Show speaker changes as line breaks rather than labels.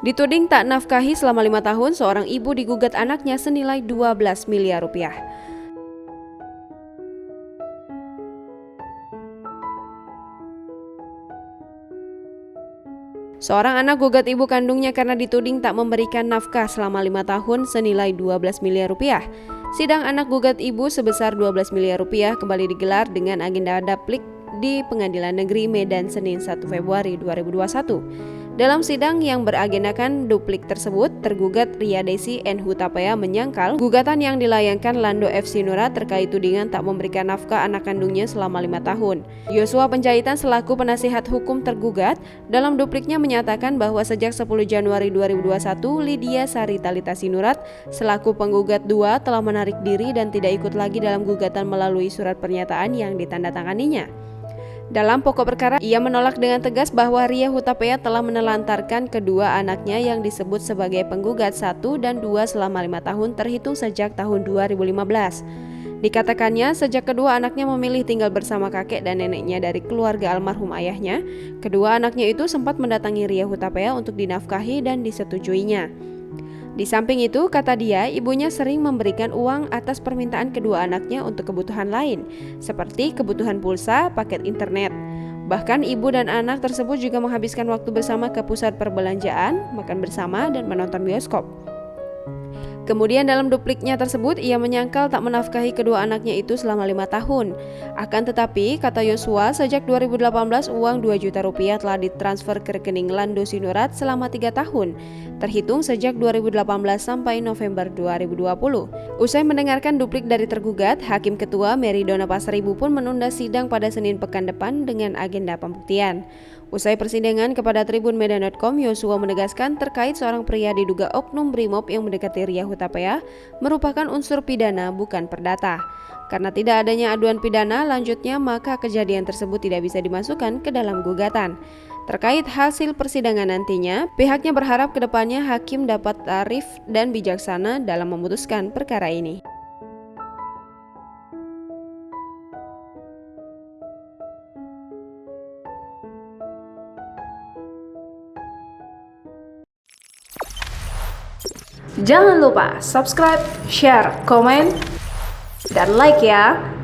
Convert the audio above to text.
Dituding tak nafkahi selama 5 tahun, seorang ibu digugat anaknya senilai 12 miliar rupiah. Seorang anak gugat ibu kandungnya karena dituding tak memberikan nafkah selama 5 tahun senilai 12 miliar rupiah. Sidang anak gugat ibu sebesar 12 miliar rupiah kembali digelar dengan agenda daplik di Pengadilan Negeri Medan Senin 1 Februari 2021. Dalam sidang yang beragendakan duplik tersebut, tergugat Ria Desi N. Hutapea menyangkal gugatan yang dilayangkan Lando FC Nurat terkait tudingan tak memberikan nafkah anak kandungnya selama 5 tahun. Yosua Penjahitan selaku penasihat hukum tergugat dalam dupliknya menyatakan bahwa sejak 10 Januari 2021, Lydia Sarita Sinurat selaku penggugat 2 telah menarik diri dan tidak ikut lagi dalam gugatan melalui surat pernyataan yang ditandatanganinya. Dalam pokok perkara, ia menolak dengan tegas bahwa Ria Hutapea telah menelantarkan kedua anaknya yang disebut sebagai penggugat 1 dan 2 selama 5 tahun terhitung sejak tahun 2015. Dikatakannya, sejak kedua anaknya memilih tinggal bersama kakek dan neneknya dari keluarga almarhum ayahnya, kedua anaknya itu sempat mendatangi Ria Hutapea untuk dinafkahi dan disetujuinya. Di samping itu, kata dia, ibunya sering memberikan uang atas permintaan kedua anaknya untuk kebutuhan lain, seperti kebutuhan pulsa, paket internet. Bahkan ibu dan anak tersebut juga menghabiskan waktu bersama ke pusat perbelanjaan, makan bersama, dan menonton bioskop. Kemudian dalam dupliknya tersebut, ia menyangkal tak menafkahi kedua anaknya itu selama 5 tahun. Akan tetapi, kata Yosua, sejak 2018 uang 2 juta rupiah telah ditransfer ke rekening Lando Sinurat selama 3 tahun, terhitung sejak 2018 sampai November 2020. Usai mendengarkan duplik dari tergugat, Hakim Ketua Meridona Pasaribu pun menunda sidang pada Senin pekan depan dengan agenda pembuktian. Usai persidangan kepada Tribun Medan.com, Yosua menegaskan terkait seorang pria diduga oknum Brimob yang mendekati Ria Hutapea merupakan unsur pidana bukan perdata. Karena tidak adanya aduan pidana lanjutnya, maka kejadian tersebut tidak bisa dimasukkan ke dalam gugatan. Terkait hasil persidangan nantinya, pihaknya berharap kedepannya hakim dapat arif dan bijaksana dalam memutuskan perkara ini.
Jangan lupa subscribe, share, komen, dan like ya.